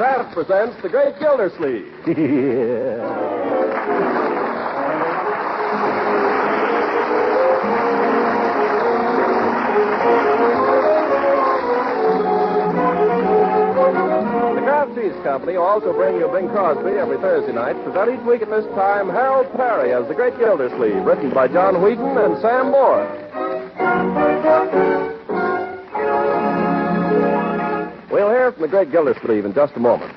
Kraft presents The Great Gildersleeve. The Kraft Cheese Company will also bring you Bing Crosby every Thursday night. Present each week at this time Harold Perry as The Great Gildersleeve, written by John Wheaton and Sam Moore. We'll hear from The Great Gildersleeve in just a moment.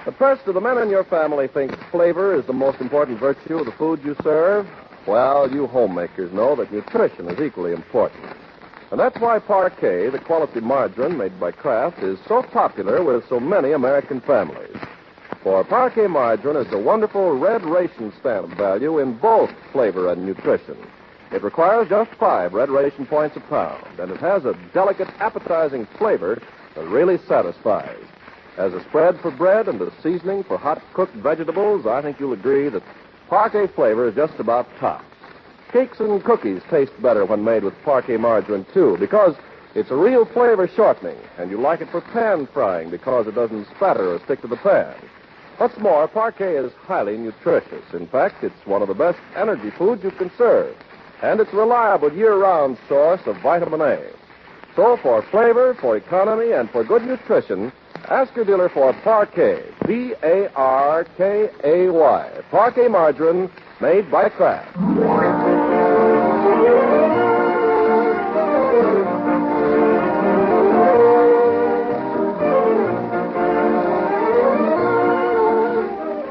But first, do the men in your family think flavor is the most important virtue of the food you serve? Well, you homemakers know that nutrition is equally important. And that's why Parquet, the quality margarine made by Kraft, is so popular with so many American families. For Parquet margarine is a wonderful red ration stamp value in both flavor and nutrition. It requires just 5 red ration points a pound, and it has a delicate, appetizing flavor that really satisfies. As a spread for bread and a seasoning for hot-cooked vegetables, I think you'll agree that Parquet flavor is just about tops. Cakes and cookies taste better when made with Parquet margarine, too, because it's a real flavor shortening, and you like it for pan frying because it doesn't spatter or stick to the pan. What's more, Parquet is highly nutritious. In fact, it's one of the best energy foods you can serve, and it's a reliable year-round source of vitamin A. So for flavor, for economy, and for good nutrition, ask your dealer for Parquet, Parkay, Parquet margarine made by Kraft.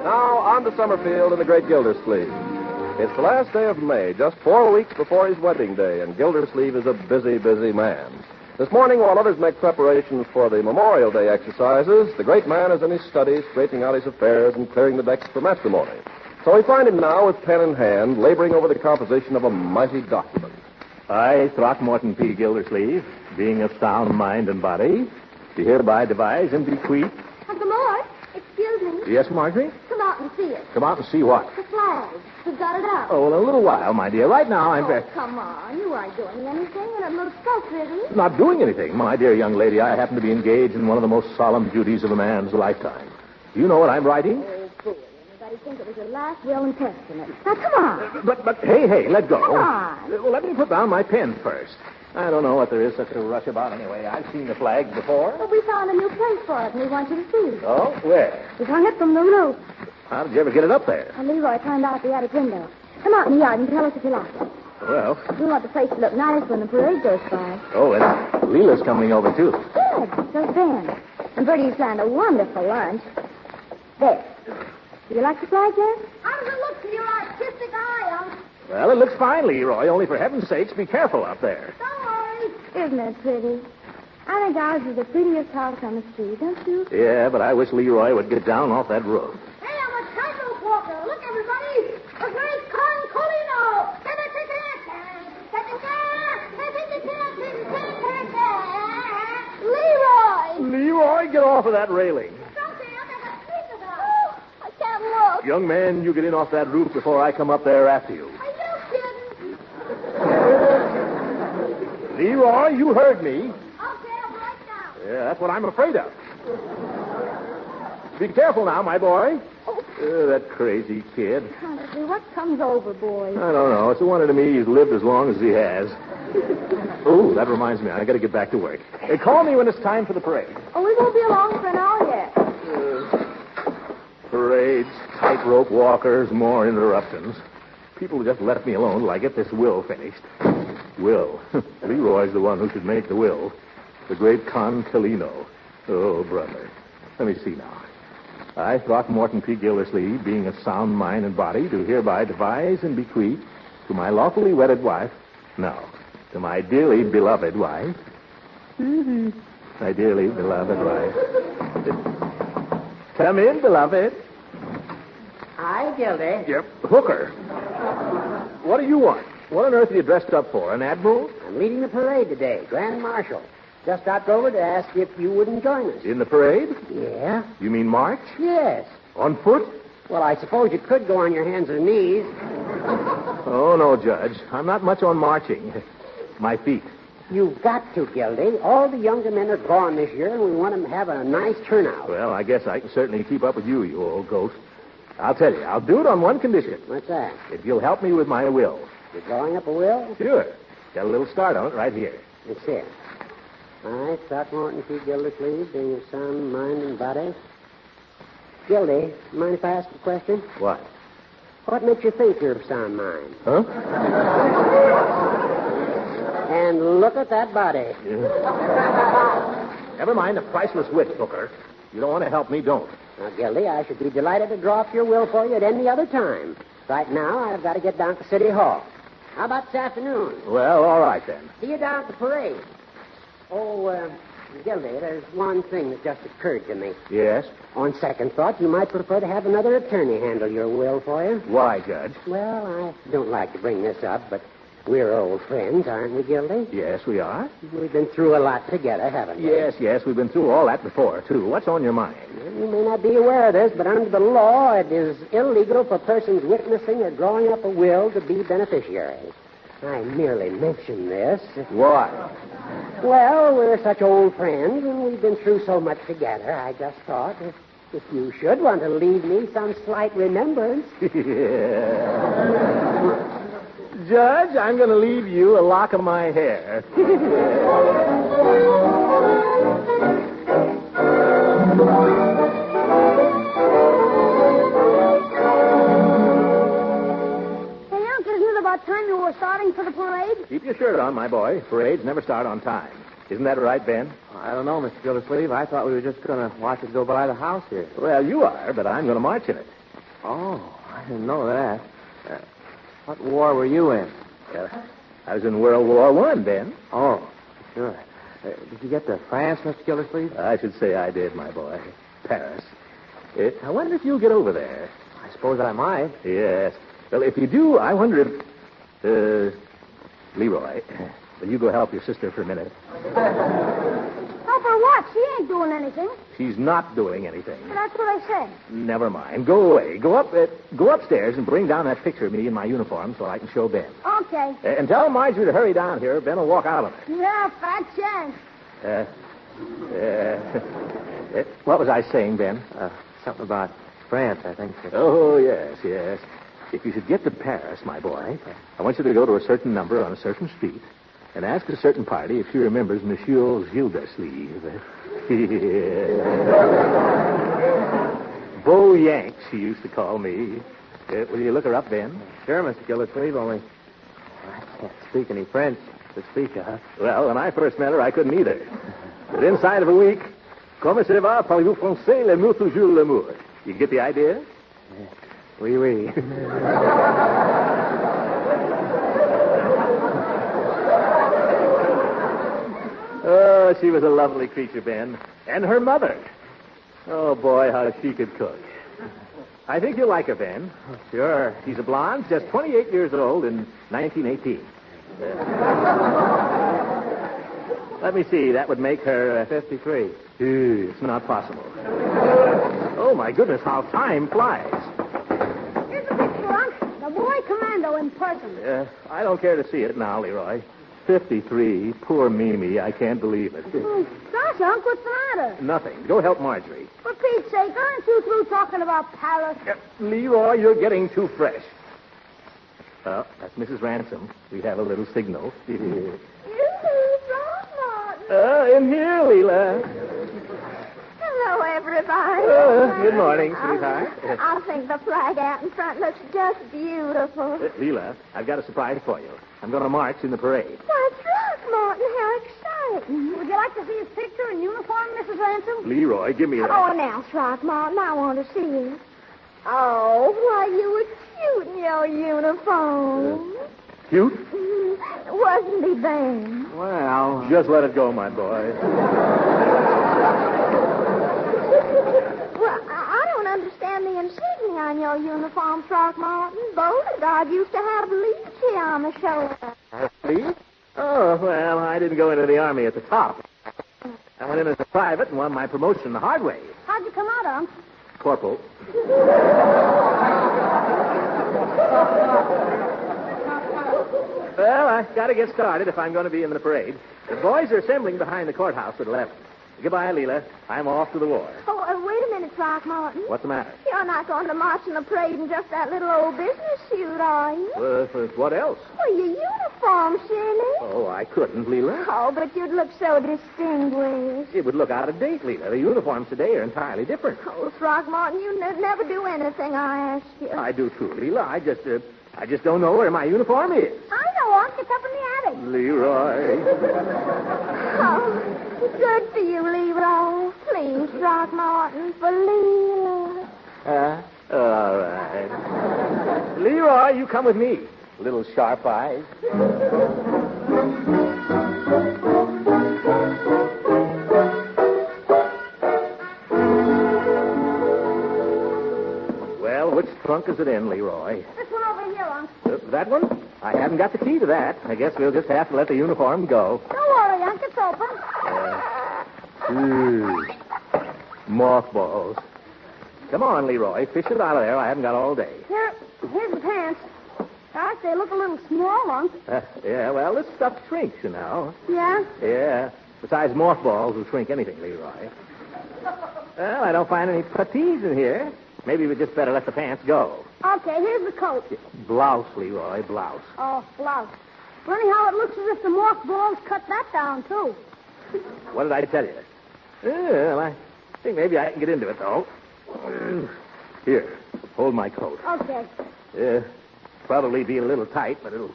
Now, on to Summerfield and the Great Gildersleeve. It's the last day of May, just 4 weeks before his wedding day, and Gildersleeve is a busy, busy man. This morning, while others make preparations for the Memorial Day exercises, the great man is in his study, straightening out his affairs and clearing the decks for matrimony. So we find him now with pen in hand, laboring over the composition of a mighty document. I, Throckmorton P. Gildersleeve, being of sound mind and body, do hereby devise and bequeath... Uncle Mort, excuse me. Yes, Marjorie? Come out and see it. Come out and see what? The flag. Who's got it out? Oh, in a little while, my dear. Right now, I'm very... Come on. You aren't doing anything, and it looks so pretty. Not doing anything, my dear young lady. I happen to be engaged in one of the most solemn duties of a man's lifetime. Do you know what I'm writing? Oh, fool. Anybody think it was your last will and testament? Now, come on. But, hey, let go. Come on. Well, let me put down my pen first. I don't know what there is such a rush about anyway. I've seen the flag before. Well, we found a new place for it, and we want you to see it. Oh, where? We hung it from the roof. How did you ever get it up there? And Leroy climbed out the attic window. Come out in the yard and tell us if you like it. Well... We want the place to look nice when the parade goes by. Oh, and Leela's coming over, too. Good. So's Ben. And Bertie's planned a wonderful lunch. There. Do you like the flag, Jeff? How does it look to your artistic eye, Unc? Well, it looks fine, Leroy. Only for heaven's sakes, be careful out there. Don't worry. Isn't it pretty? I think ours is the prettiest house on the street, don't you? Yeah, but I wish Leroy would get down off that roof. Hey, I'm a tightrope walker. Look, everybody. A great concolino. Leroy! Leroy, get off of that railing. It's okay. I got a piece of it. Oh, I can't look. Young man, you get in off that roof before I come up there after you. Are you kidding? Leroy, you heard me. Okay, I'll break down. Yeah, that's what I'm afraid of. Be careful now, my boy. That crazy kid. Honestly, what comes over, boys? I don't know. It's a wonder to me he's lived as long as he has. Oh, that reminds me. I got to get back to work. Call me when it's time for the parade. Oh, we won't be along for an hour yet. Parades, tightrope walkers, more interruptions. People just left me alone till I get this will finished. Will. Leroy's the one who should make the will. The great concolino. Oh, brother. Let me see now. I, Throckmorton P. Gildersleeve, being of sound mind and body, do hereby devise and bequeath to my lawfully wedded wife, no, to my dearly beloved wife, my dearly beloved wife. Come in, beloved. Hi, Gildy. Yep, Hooker. What do you want? What on earth are you dressed up for, an admiral? I'm leading the parade today, Grand Marshal. Just stopped over to ask if you wouldn't join us. In the parade? Yeah? You mean march? Yes. On foot? Well, I suppose you could go on your hands and knees. Oh, no, Judge. I'm not much on marching. My feet. You've got to, Gildy. All the younger men are gone this year, and we want them to have a nice turnout. Well, I guess I can certainly keep up with you, you old ghost. I'll tell you, I'll do it on one condition. What's that? If you'll help me with my will. You're drawing up a will? Sure. Got a little start on it right here. Let's see it. I, Throckmorton P. Gildersleeve, being of sound mind and body. Gildy, mind if I ask a question? What? What makes you think you're of sound mind? Huh? And look at that body. Yeah. Never mind the priceless wit, Booker. You don't want to help me, don't. Now, Gildy, I should be delighted to draw up your will for you at any other time. Right now, I've got to get down to City Hall. How about this afternoon? Well, all right, then. See you down at the parade. Oh, Gildy, there's one thing that just occurred to me. Yes? On second thought, you might prefer to have another attorney handle your will for you. Why, Judge? Well, I don't like to bring this up, but we're old friends, aren't we, Gildy? Yes, we are. We've been through a lot together, haven't we? Yes, we've been through all that before, too. What's on your mind? You may not be aware of this, but under the law, it is illegal for persons witnessing or drawing up a will to be beneficiaries. I merely mention this. Why? Well, we're such old friends, and we've been through so much together. I just thought, if you should want to leave me some slight remembrance. Judge, I'm going to leave you a lock of my hair. About time you were starting for the parade? Keep your shirt on, my boy. Parades never start on time. Isn't that right, Ben? I don't know, Mr. Gildersleeve. I thought we were just going to watch it go by the house here. Well, you are, but I'm going to march in it. Oh, I didn't know that. What war were you in? I was in World War I, Ben. Oh, sure. Did you get to France, Mr. Gildersleeve? I should say I did, my boy. Paris. I wonder if you'll get over there. I suppose I might. Yes. Well, if you do, I wonder if... Leroy, will you go help your sister for a minute? Help her what? She ain't doing anything. She's not doing anything. But that's what I said. Never mind. Go away. Go upstairs and bring down that picture of me in my uniform so I can show Ben. Okay. And tell Marjorie to hurry down here. Ben will walk out on her. Yeah, fat chance. What was I saying, Ben? Something about France, I think. Oh, yes. If you should get to Paris, my boy, I want you to go to a certain number on a certain street and ask a certain party if she remembers Monsieur Gildersleeve. Beau Yank, she used to call me. Will you look her up, Ben? Sure, Mr. Gildersleeve, only I can't speak any French to speak of. Well, when I first met her, I couldn't either. But inside of a week, comment ça va, parlez-vous français, l'amour toujours l'amour. You get the idea? Oui, oui. Oh, she was a lovely creature, Ben. And her mother. Oh, boy, how she could cook. I think you'll like her, Ben. Oh, sure. She's a blonde, just 28 years old in 1918. Let me see. That would make her... 53. It's not possible. Oh, my goodness, how time flies. Here's the picture, Unc. The boy commando in person. I don't care to see it now, Leroy. 53. Poor Mimi. I can't believe it. Gosh, Unc, what's the matter? Nothing. Go help Marjorie. For Pete's sake, aren't you through talking about Paris? Leroy, you're getting too fresh. Oh, that's Mrs. Ransom. We have a little signal. You, Throckmorton. In here, Leela. Hello, everybody. Good morning, sweetheart. I think the flag out in front looks just beautiful. Leela, I've got a surprise for you. I'm going to march in the parade. Why, Throckmorton, how exciting. Would you like to see his picture in uniform, Mrs. Ransom? Leroy, give me that. Oh, now, Throckmorton, I want to see it. Oh, why, you were cute in your uniform. Cute? Wasn't he, Ben? Well, just let it go, my boy. Well, I don't understand the insignia on your uniform, Throckmorton. Beauregard used to have leech here on the shoulder. Leech? Oh, well, I didn't go into the Army at the top. I went in as a private and won my promotion the hard way. How'd you come out, Unc? Corporal. Well, I got to get started if I'm going to be in the parade. The boys are assembling behind the courthouse at 11. Goodbye, Leela. I'm off to the war. Oh, wait a minute, Throckmorton. What's the matter? You're not going to march in the parade in just that little old business suit, are you? What else? Well, your uniform, silly. Oh, I couldn't, Leela. Oh, but you'd look so distinguished. It would look out of date, Leela. The uniforms today are entirely different. Oh, Throckmorton, you never do anything I ask you. I do too, Leela. I just don't know where my uniform is. I know, Unc. It's up in the attic. Leroy. Oh, good for you, Leroy. Please, Throckmorton, for Leela. All right. Leroy, you come with me. Little sharp eyes. Well, which trunk is it in, Leroy? This one over here, Unc. That one? I haven't got the key to that. I guess we'll just have to let the uniform go. Don't worry, Unc. It's open. Mothballs. Come on, Leroy. Fish it out of there. I haven't got all day. Here's the pants. Gosh, they look a little small, Unc. Yeah, well, this stuff shrinks, you know. Yeah? Yeah. Besides, mothballs will shrink anything, Leroy. Well, I don't find any puttees in here. Maybe we just better let the pants go. Okay, here's the coat. Blouse, Leroy, blouse. Oh, blouse. Well, anyhow, it looks as if the mothballs cut that down, too. What did I tell you? Well, I think maybe I can get into it, though. Here, hold my coat. Okay. Probably be a little tight, but it'll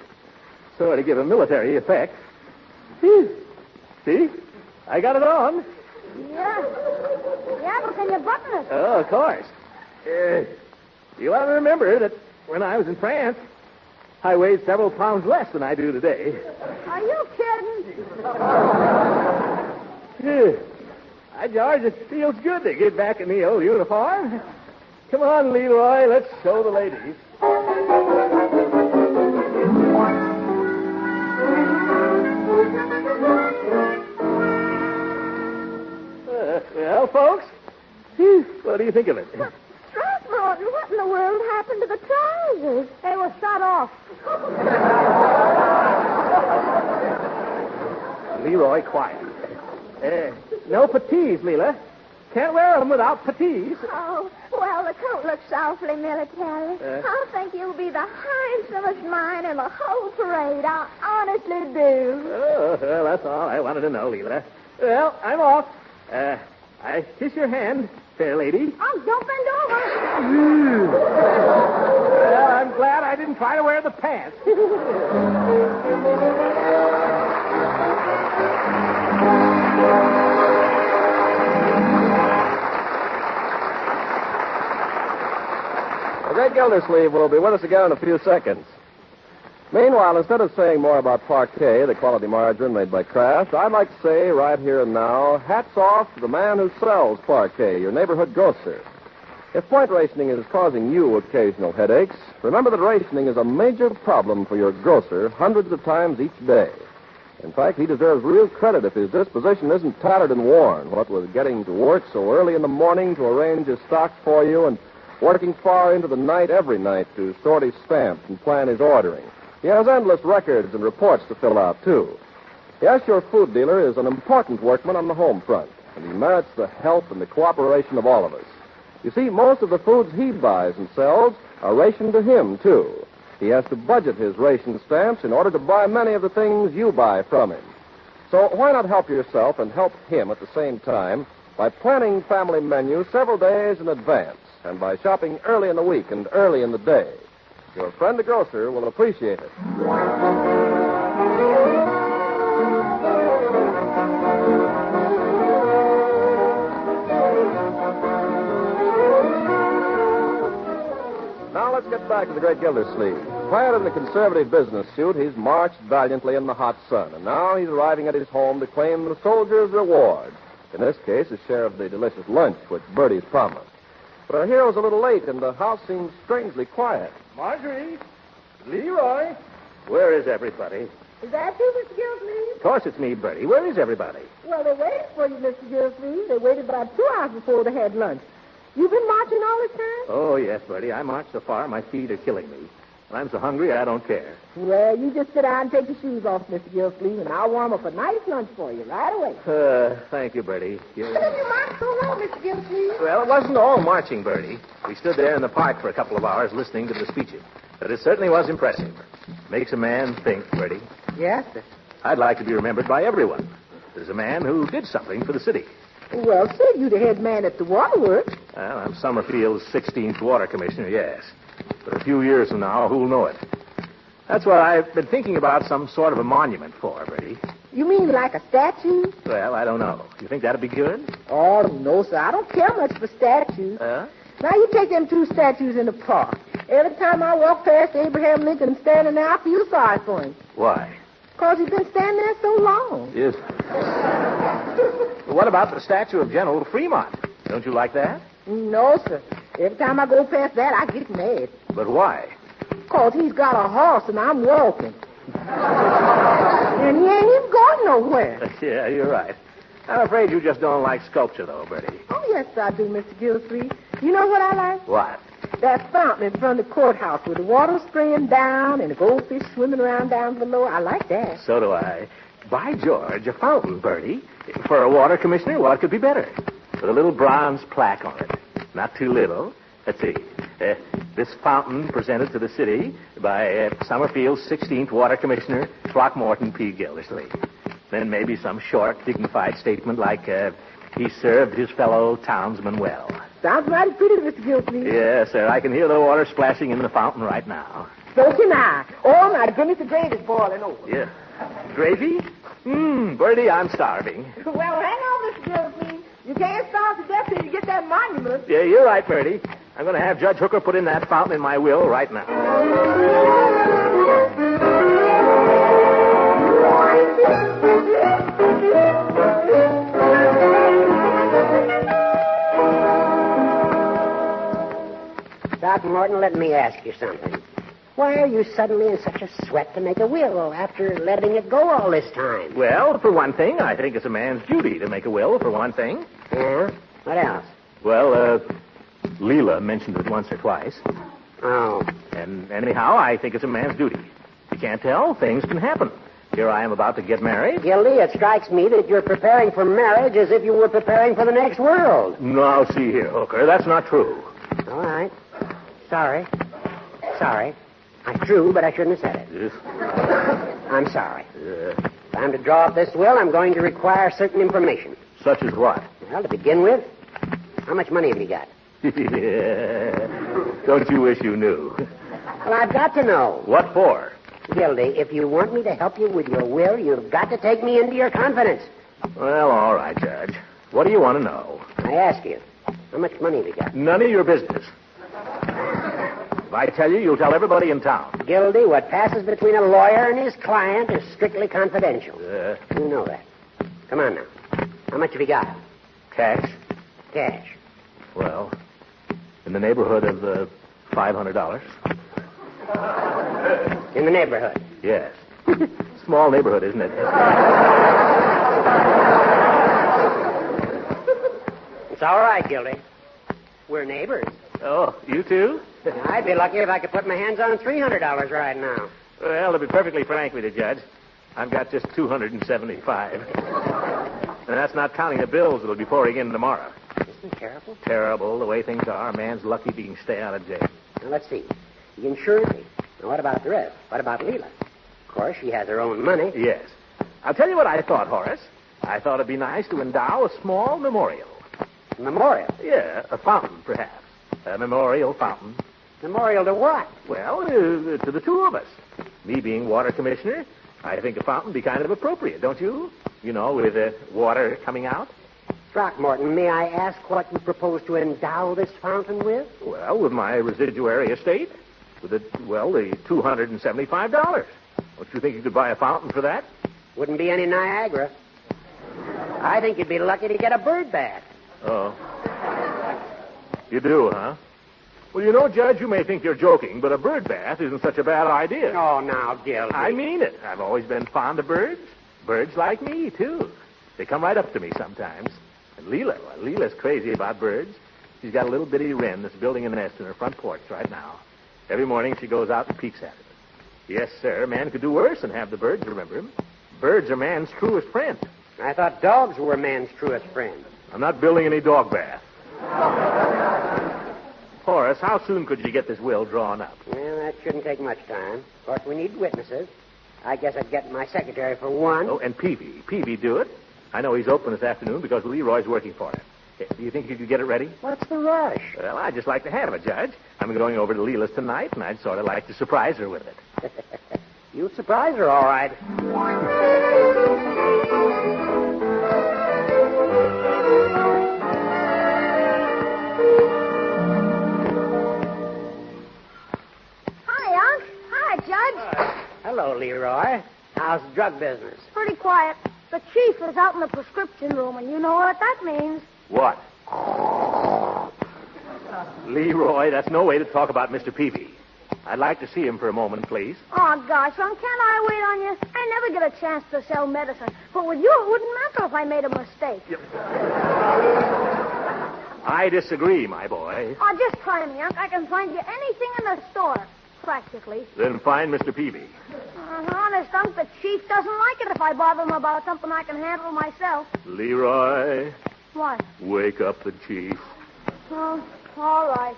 sort of give a military effect. See? I got it on. Yeah. Yeah, but can you button it? Oh, of course. You ought to remember that when I was in France, I weighed several pounds less than I do today. Are you kidding? By George, it feels good to get back in the old uniform. Come on, Leroy, let's show the ladies. Well, folks, what do you think of it? Throckmorton, what in the world happened to the trousers? They were shut off. Leroy, quiet. No puttees, Leela. Can't wear them without puttees. Oh, well, the coat looks awfully military. I think you'll be the handsomest man in the whole parade. I honestly do. Oh, well, that's all I wanted to know, Leela. Well, I'm off. I kiss your hand, fair lady. Oh, don't bend over. Well, I'm glad I didn't try to wear the pants. The great Gildersleeve will be with us again in a few seconds. Meanwhile, instead of saying more about Parquet, the quality margarine made by Kraft, I'd like to say right here and now, hats off to the man who sells Parquet, your neighborhood grocer. If point rationing is causing you occasional headaches, remember that rationing is a major problem for your grocer hundreds of times each day. In fact, he deserves real credit if his disposition isn't tattered and worn, what with getting to work so early in the morning to arrange his stock for you and working far into the night every night to sort his stamps and plan his ordering. He has endless records and reports to fill out, too. Yes, your food dealer is an important workman on the home front, and he merits the help and the cooperation of all of us. You see, most of the foods he buys and sells are rationed to him, too. He has to budget his ration stamps in order to buy many of the things you buy from him. So why not help yourself and help him at the same time by planning family menus several days in advance and by shopping early in the week and early in the day? Your friend the grocer will appreciate it. Now let's get back to the great Gildersleeve. Clad in the conservative business suit, he's marched valiantly in the hot sun, and now he's arriving at his home to claim the soldier's reward. In this case, a share of the delicious lunch which Bertie's promised. But our hero's a little late, and the house seems strangely quiet. Marjorie, Leroy, where is everybody? Is that you, Mr. Gildersleeve? Of course it's me, Bertie. Where is everybody? Well, they waited for you, Mr. Gildersleeve. They waited about 2 hours before they had lunch. You've been marching all this time? Oh, yes, Bertie. I marched so far, my feet are killing me. When I'm so hungry, I don't care. Well, you just sit down and take your shoes off, Mr. Gildersleeve, and I'll warm up a nice lunch for you right away. Thank you, Bertie. What did you march so low, Mr. Gildersleeve? Well, it wasn't all marching, Bertie. We stood there in the park for a couple of hours listening to the speeches. But it certainly was impressive. Makes a man think, Bertie. Yes, sir. I'd like to be remembered by everyone as a man who did something for the city. Well, Sid, you the head man at the waterworks. Well, I'm Summerfield's 16th water commissioner, yes. But a few years from now, who'll know it? That's what I've been thinking about, some sort of a monument for, Bertie. You mean like a statue? Well, I don't know. You think that'd be good? Oh, no, sir. I don't care much for statues. Now, you take them 2 statues in the park. Every time I walk past Abraham Lincoln standing there, I feel sorry for him. Why? Because he's been standing there so long. Yes. What about the statue of General Fremont? Don't you like that? No, sir. Every time I go past that, I get mad. But why? Because he's got a horse and I'm walking. And he ain't even going nowhere. Yeah, you're right. I'm afraid you just don't like sculpture, though, Bertie. Oh, yes, I do, Mr. Gildersleeve. You know what I like? What? That fountain in front of the courthouse with the water spraying down and the goldfish swimming around down below. I like that. So do I. By George, a fountain, Bertie. For a water commissioner, what could be better? With a little bronze plaque on it. Not too little. Let's see. This fountain presented to the city by Summerfield's 16th water commissioner, Throckmorton P. Gildersleeve. Then maybe some short, dignified statement like, he served his fellow townsmen well. Sounds mighty pretty, Mr. Gildersleeve. Yes, sir. I can hear the water splashing in the fountain right now. So can I. Oh, my goodness, the gravy's boiling over. Yeah. Gravy? Bertie, I'm starving. Well, hang on, Mr. Gildersleeve. You can't starve to death till you get that monument. Yeah, you're right, Bertie. I'm going to have Judge Hooker put in that fountain in my will right now. Throckmorton, let me ask you something. Why are you suddenly in such a sweat to make a will after letting it go all this time? Well, for one thing, I think it's a man's duty to make a will, for one thing. Yeah? What else? Well, Leela mentioned it once or twice. Oh. And anyhow, I think it's a man's duty. You can't tell. Things can happen. Here I am about to get married. Gildy, it strikes me that you're preparing for marriage as if you were preparing for the next world. Now, see here, Hooker. That's not true. All right. Sorry. I'm true, but I shouldn't have said it. Yes. I'm sorry. If I'm to draw up this will, I'm going to require certain information. Such as what? Well, to begin with, how much money have you got? Don't you wish you knew? Well, I've got to know. What for? Gildy, if you want me to help you with your will, you've got to take me into your confidence. Well, all right, Judge. What do you want to know? I ask you, how much money have you got? None of your business. If I tell you, you'll tell everybody in town. Gildy, what passes between a lawyer and his client is strictly confidential. You know that. Come on now. How much have you got? Cash? Cash. Well, in the neighborhood of $500. In the neighborhood? Yes. Small neighborhood, isn't it? It's all right, Gildy. We're neighbors. Oh, you too? I'd be lucky if I could put my hands on $300 right now. Well, to be perfectly frank with you, Judge, I've got just $275. And that's not counting the bills that'll be pouring in tomorrow. Isn't it terrible? Terrible, the way things are. A man's lucky if he can stay out of jail. Now, let's see. The insurance. Now, what about the rest? What about Leela? Of course, she has her own money. Yes. I'll tell you what I thought, Horace. I thought it'd be nice to endow a small memorial. Memorial? Yeah, a fountain, perhaps. A memorial fountain. Memorial to what? Well, to the two of us. Me being water commissioner, I think a fountain would be kind of appropriate, don't you? You know, with water coming out. Throckmorton, may I ask what you propose to endow this fountain with? Well, with my residuary estate. With the $275. Don't you think you could buy a fountain for that? Wouldn't be any Niagara. I think you'd be lucky to get a bird bath. Oh. You do, huh? Well, you know, Judge, you may think you're joking, but a bird bath isn't such a bad idea. Oh, now, Gildy. I mean it. I've always been fond of birds. Birds like me, too. They come right up to me sometimes. And Leela's crazy about birds. She's got a little bitty wren that's building a nest in her front porch right now. Every morning she goes out and peeks at it. Yes, sir, man could do worse than have the birds remember him. Birds are man's truest friend. I thought dogs were man's truest friend. I'm not building any dog bath. Horace, how soon could you get this will drawn up? Well, that shouldn't take much time. Of course, we need witnesses. I guess I'd get my secretary for one. Oh, and Peavy. Peavy do it. I know he's open this afternoon because Leroy's working for him. Do you think you could get it ready? What's the rush? Well, I'd just like to have it, Judge. I'm going over to Leela's tonight, and I'd sort of like to surprise her with it. You surprise her, all right. Hi, Unc. Hi, Judge. Hello, Leroy. How's the drug business? Pretty quiet. The chief is out in the prescription room, and you know what that means. What? Leroy, that's no way to talk about Mr. Peavy. I'd like to see him for a moment, please. Oh, gosh, Unc, can't I wait on you? I never get a chance to sell medicine. But with you, it wouldn't matter if I made a mistake. I disagree, my boy. Oh, just try me, Unc. I can find you anything in the store, practically. Then find Mr. Peavy. Honest, Unc, the chief doesn't like it if I bother him about something I can handle myself. Leroy, What? wake up the chief. Oh, all right.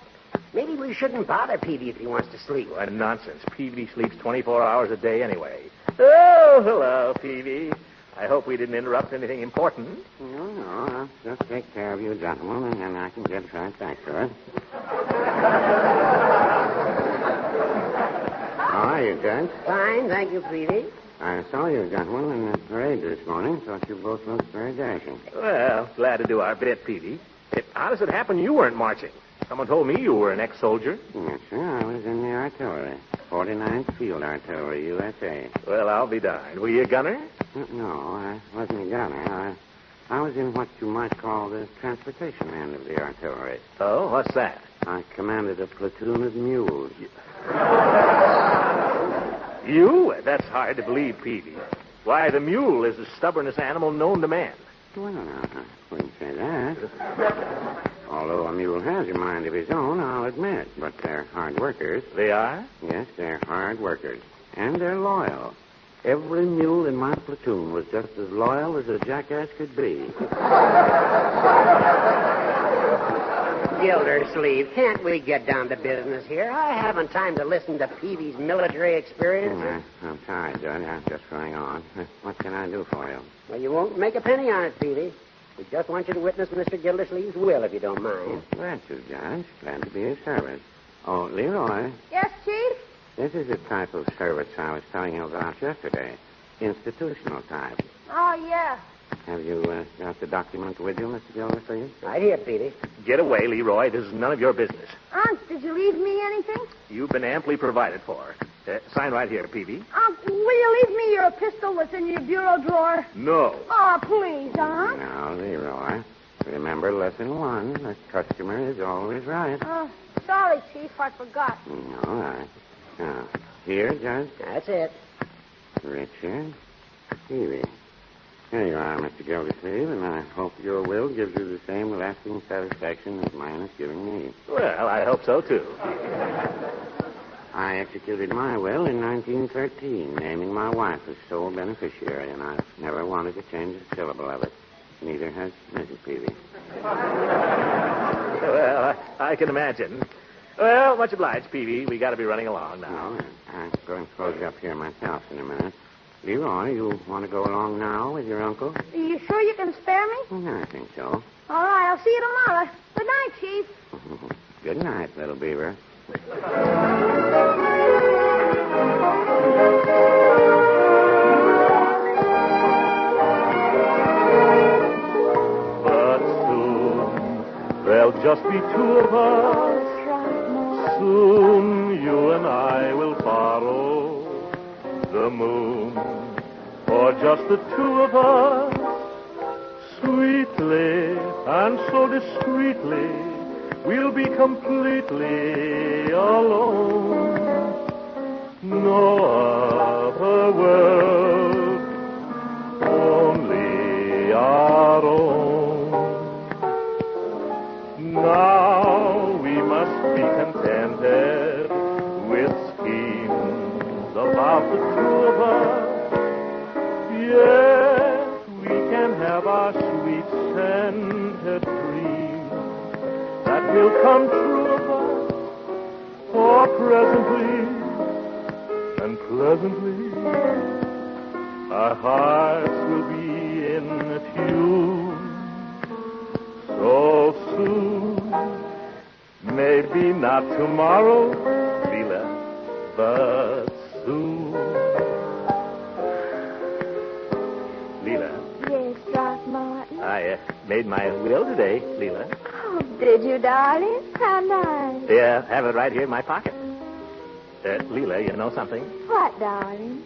Maybe we shouldn't bother Peavy if he wants to sleep. What nonsense. Peavy sleeps 24 hours a day anyway. Oh, hello, Peavy. I hope we didn't interrupt anything important. No, I'll just take care of you, gentlemen, and then I can get right back to it. How are you, Judge? Fine, thank you, Peavy. I saw you, gentlemen, in the parade this morning. Thought you both looked very dashing. Well, glad to do our bit, Peavy. How does it happen you weren't marching? Someone told me you were an ex-soldier. Yes, sir. I was in the artillery. 49th Field Artillery, USA. Well, I'll be darned. Were you a gunner? No, I wasn't a gunner. I was in what you might call the transportation end of the artillery. Oh, what's that? I commanded a platoon of mules. You? That's hard to believe, Peavy. Why, the mule is the stubbornest animal known to man. Well, I wouldn't say that. Although a mule has a mind of his own, I'll admit. But they're hard workers. They are? Yes, they're hard workers. And they're loyal. Every mule in my platoon was just as loyal as a jackass could be. Gildersleeve, can't we get down to business here? I haven't time to listen to Peavy's military experiences. I'm sorry, Judge. I'm just going on. What can I do for you? Well, you won't make a penny on it, Peavy. We just want you to witness Mr. Gildersleeve's will, if you don't mind. Glad to, Judge. Glad to be of service. Oh, Leroy, Yes, Chief? this is the type of service I was telling you about yesterday. Institutional type. Oh, yeah. Have you got the document with you, Mr. Gildersleeve? Right here, Peavy. Get away, Leroy. This is none of your business. Unc, did you leave me anything? You've been amply provided for. Sign right here, Peavy. Unc, will you leave me your pistol that's in your bureau drawer? No. Oh, please, Unc. Now, Leroy, remember lesson 1. The customer is always right. Oh, sorry, Chief, I forgot. All right. Now, here, Judge. That's it. Richard Peavy. Here you are, Mr. Gildersleeve, and I hope your will gives you the same lasting satisfaction as mine is giving me. Well, I hope so, too. I executed my will in 1913, naming my wife as sole beneficiary, and I've never wanted to change a syllable of it. Neither has Mrs. Peavy. Well, I can imagine. Well, much obliged, Peavy. We got to be running along now. No, I'm going to close it up here myself in a minute. Leroy, you want to go along now with your uncle? Are you sure you can spare me? I think so. All right, I'll see you tomorrow. Good night, Chief. Good night, little beaver. But soon there'll just be two of us. Soon you and I will borrow the moon for just the two of us. Sweetly and so discreetly, we'll be completely alone. No other world, only our own. Now we must be contented Yes, we can have our sweet scented dreams that will come true of us, for presently and pleasantly our hearts will be in tune. So soon, maybe not tomorrow, Leela, but soon. Leela. Yes, Throckmorton. I made my will today, Leela. Oh, did you, darling? How nice. Yeah, have it right here in my pocket. Leela, you know something? What, darling?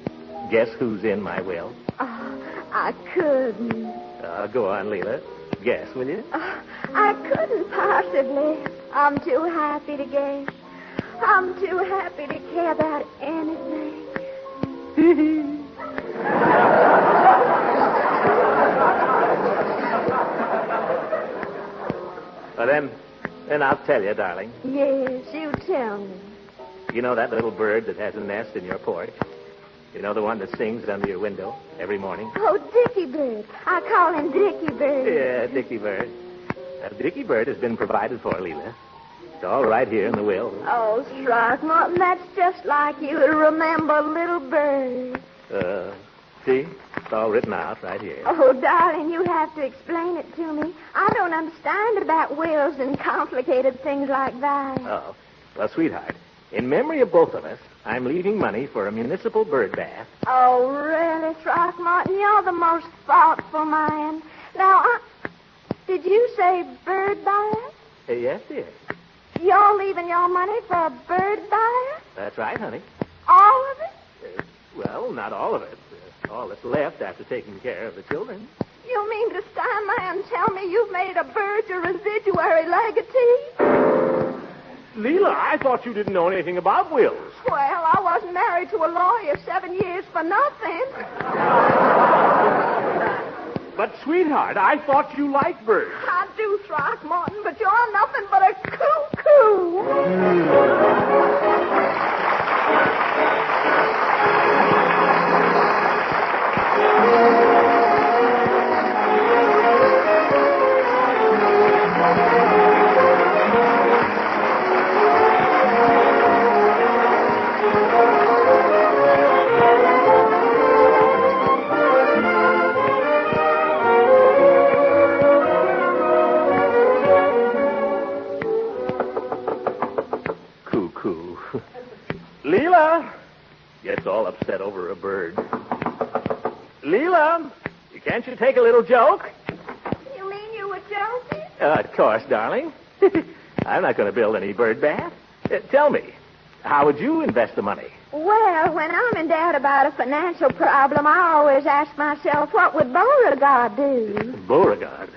Guess who's in my will? Oh, I couldn't. Go on, Leela. Guess, will you? Oh, I couldn't possibly. I'm too happy to guess. I'm too happy to care about anything. Well, then I'll tell you, darling. Yes, you tell me. You know that little bird that has a nest in your porch? You know the one that sings under your window every morning? Oh, Dickie Bird. I call him Dickie Bird. Yeah, Dickie Bird. Dickie Bird has been provided for, Leela. It's all right here in the will. Oh, Throckmorton, that's just like you to remember little birds. See? It's all written out right here. Oh, darling, you have to explain it to me. I don't understand about wills and complicated things like that. Oh, well, sweetheart, in memory of both of us, I'm leaving money for a municipal bird bath. Oh, really, Throckmorton? You're the most thoughtful man. Now, did you say bird bath? Yes, dear. You're leaving your money for a bird bath? That's right, honey. All of it? Well, not all of it. All that's left after taking care of the children. You mean to stand there and tell me you've made a bird your residuary legatee? Leela, I thought you didn't know anything about wills. Well, I wasn't married to a lawyer 7 years for nothing. But, sweetheart, I thought you liked birds. I do, Throckmorton, but you're nothing but a cuckoo. Leela gets all upset over a bird. Leela, can't you take a little joke? You mean you were joking? Of course, darling. I'm not going to build any bird bath. Tell me, how would you invest the money? Well, when I'm in doubt about a financial problem, I always ask myself, what would Beauregard do? Beauregard?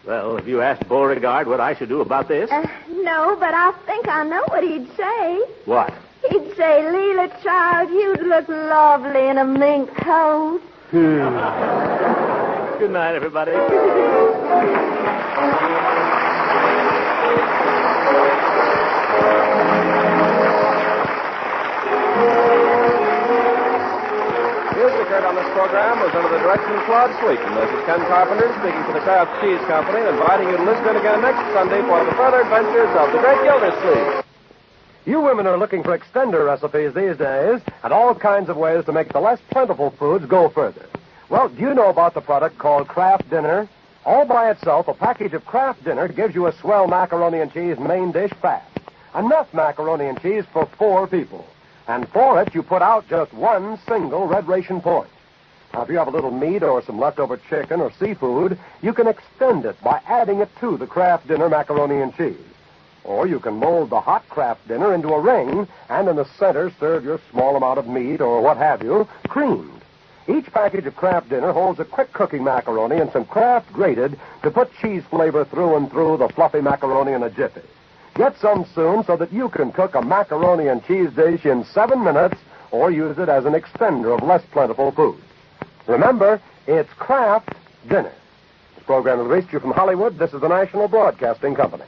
Well, have you asked Beauregard what I should do about this? No, but I think I know what he'd say. What? He'd say, Leela, child, you'd look lovely in a mink coat. Good night, everybody. Music heard on this program was under the direction of Claude Sweeten. This is Ken Carpenter speaking for the Kraft Cheese Company, inviting you to listen in again next Sunday for the further adventures of the great Gildersleeve. You women are looking for extender recipes these days and all kinds of ways to make the less plentiful foods go further. Well, do you know about the product called Kraft Dinner? All by itself, a package of Kraft Dinner gives you a swell macaroni and cheese main dish fast. Enough macaroni and cheese for 4 people. And for it, you put out just one single red ration point. Now, if you have a little meat or some leftover chicken or seafood, you can extend it by adding it to the Kraft Dinner macaroni and cheese. Or you can mold the hot Kraft Dinner into a ring and in the center serve your small amount of meat or what have you, creamed. Each package of Kraft Dinner holds a quick cooking macaroni and some Kraft grated to put cheese flavor through and through the fluffy macaroni in a jiffy. Get some soon so that you can cook a macaroni and cheese dish in 7 minutes or use it as an extender of less plentiful foods. Remember, it's Kraft Dinner. This program has reached you from Hollywood. This is the National Broadcasting Company.